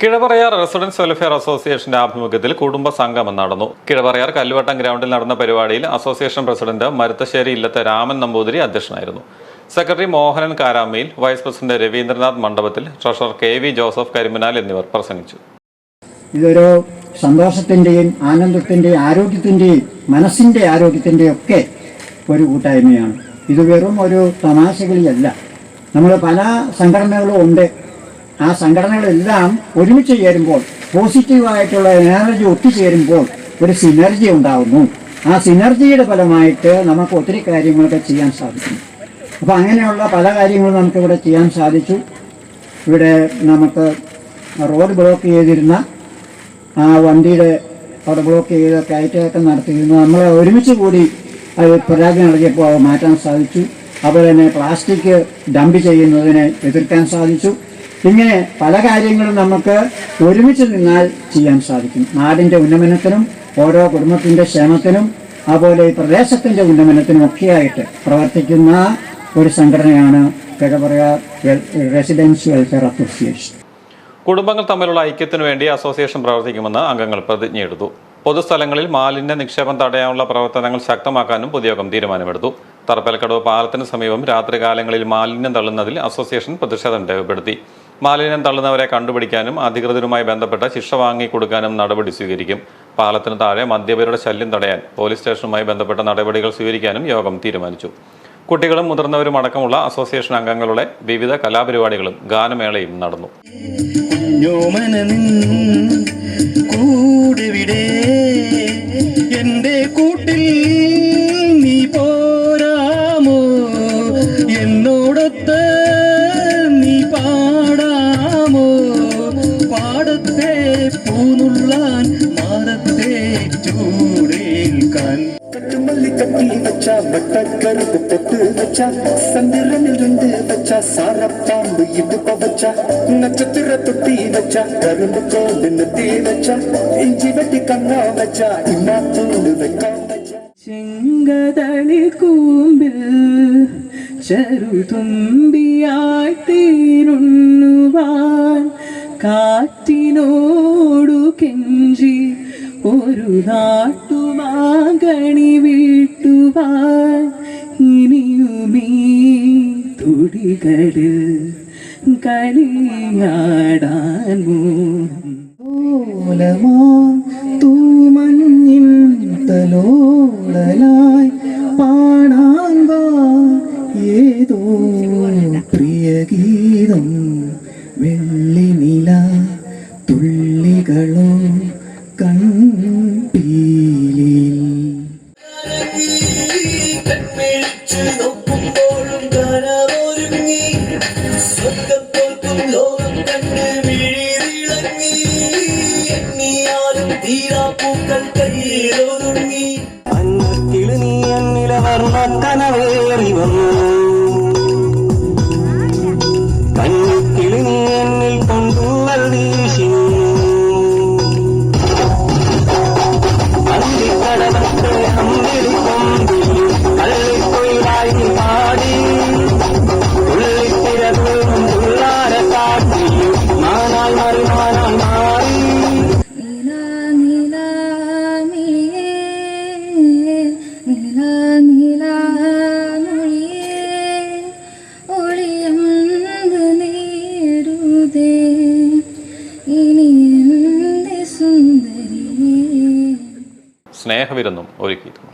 Kizhaparayar residence welfare അസോസിയേഷന്റെ ആഭിമുഖ്യത്തിൽ കുടുംബ സംഗമം നടന്നു. കിഴപറയാർ കല്ലുവട്ടം ഗ്രൗണ്ടിൽ നടന്ന പരിപാടിയിൽ അസോസിയേഷൻ പ്രസിഡന്റ് മരുത്തശ്ശേരി ഇല്ലത്തെ രാമൻ നമ്പൂതിരി അധ്യക്ഷനായിരുന്നു. Secretary Mohanan Karamayil, vice president Ravindranath Mandapathil, treasurer KV Joseph കരിമനാൽ എന്നിവർ പ്രസംഗിച്ചു. ഇതൊരു സന്തോഷത്തിന്റെയും ആനന്ദത്തിന്റെയും ആരോഗ്യത്തിന്റെയും മനസ്സിന്റെ ആരോഗ്യത്തിന്റെയും ഒക്കെ ഒരു കൂട്ടായ്മയാണ്. ഇത് വെറും ഒരു തമാശകളിയല്ല. നമ്മൾ പല സംഘടനകളും ഉണ്ട്. ആ സംഘടനകളെല്ലാം ഒരുമിച്ച് ചേരുമ്പോൾ, പോസിറ്റീവായിട്ടുള്ള എനർജി ഒത്തുചേരുമ്പോൾ ഒരു സിനർജി ഉണ്ടാകുന്നു. ആ സിനർജിയുടെ ഫലമായിട്ട് നമുക്ക് ഒത്തിരി കാര്യങ്ങളൊക്കെ ചെയ്യാൻ സാധിക്കും. അപ്പോൾ അങ്ങനെയുള്ള പല കാര്യങ്ങളും നമുക്കിവിടെ ചെയ്യാൻ സാധിച്ചു. ഇവിടെ നമുക്ക് റോഡ് ബ്ലോക്ക് ചെയ്തിരുന്ന ആ വണ്ടിയുടെ അവിടെ ബ്ലോക്ക് ചെയ്ത് കയറ്റമൊക്കെ നടത്തിയിരുന്നു. നമ്മൾ ഒരുമിച്ച് കൂടി അത് പരാതി നൽകിയപ്പോൾ അത് മാറ്റാൻ സാധിച്ചു. അതുപോലെ തന്നെ പ്ലാസ്റ്റിക് ഡംപ് ചെയ്യുന്നതിനെ എതിർക്കാൻ സാധിച്ചു. ഇങ്ങനെ പല കാര്യങ്ങളും നമുക്ക് ഒരുമിച്ച് നിന്നാൽ ചെയ്യാൻ സാധിക്കും. നാടിൻ്റെ ഉന്നമനത്തിനും ഓരോ കുടുംബത്തിൻ്റെ ക്ഷേമത്തിനും അതുപോലെ ഈ പ്രദേശത്തിൻ്റെ ഉന്നമനത്തിനും ഒക്കെയായിട്ട് പ്രവർത്തിക്കുന്ന ഒരു സംഘടനയാണ് കിഴപറയാർ റെസിഡൻസ് വെൽഫെയർ അസോസിയേഷൻ. കുടുംബങ്ങൾ തമ്മിലുള്ള ഐക്യത്തിനു വേണ്ടി അസോസിയേഷൻ പ്രവർത്തിക്കുമെന്ന് അംഗങ്ങൾ പ്രതിജ്ഞയെടുത്തു. പൊതുസ്ഥലങ്ങളിൽ മാലിന്യ നിക്ഷേപം തടയാനുള്ള പ്രവർത്തനങ്ങൾ ശക്തമാക്കാനും പൊതുയോഗം തീരുമാനമെടുത്തു. തറപ്പൽക്കടവ് പാലത്തിന് സമീപം രാത്രികാലങ്ങളിൽ മാലിന്യം തള്ളുന്നതിൽ അസോസിയേഷൻ പ്രതിഷേധം രേഖപ്പെടുത്തി. മാലിന്യം തള്ളുന്നവരെ കണ്ടുപിടിക്കാനും അധികൃതരുമായി ബന്ധപ്പെട്ട ശിക്ഷ വാങ്ങിക്കൊടുക്കാനും നടപടി സ്വീകരിക്കും. പാലത്തിന് താഴെ മദ്യപരുടെ ശല്യം തടയാൻ പോലീസ് സ്റ്റേഷനുമായി ബന്ധപ്പെട്ട നടപടികൾ സ്വീകരിക്കാനും യോഗം തീരുമാനിച്ചു. കുട്ടികളും മുതിർന്നവരും അടക്കമുള്ള അസോസിയേഷൻ അംഗങ്ങളുടെ വിവിധ കലാപരിപാടികളും ഗാനമേളയും നടന്നു. சந்திரனில் இருந்து வச்சா சாரப்பாம்பு இடுப்ப வச்சா நட்சத்திர தொட்டி வச்சா கரும்பு கோடு நெத்தி வச்சா இஞ்சி வெட்டி கண்ணா வச்சா இன்னா தூண்டு வெக்கம் வச்சா ചെങ്കതളി കൂമ്പിൽ ചെറുതുമ്പിയായി തീരുണ്ണുവാൻ കാറ്റിനോടു കെഞ്ചി ഒരു നാട്ടുമാകണി വീട്ടുവാൻ ഇനിയുമീ തുടികളിൽ കളിയാടാൻ മൂലമാ തൂമഞ്ഞിൻ തലോളലായി പാടാൻ വാ ഏതോ പ്രിയഗീതം വെള്ളിനില തുള്ളികളോ കൺപീലിൽ കനവേറി വന്നു കണ്ണിക്കിളി നീ എന്നിൽ കൊണ്ടുവൽ വീശി അന്തിക്കടലത്തെ അമ്പിളിക്കൊമ്പിൽ കള്ളിക്കൊയിലായി പാടി തുള്ളിത്തിരതും തുള്ളാര കാട്ടി മാനായി മറിമാനായി മാറി സ്നേഹവിരുന്നും ഒരുക്കിയിരുന്നു.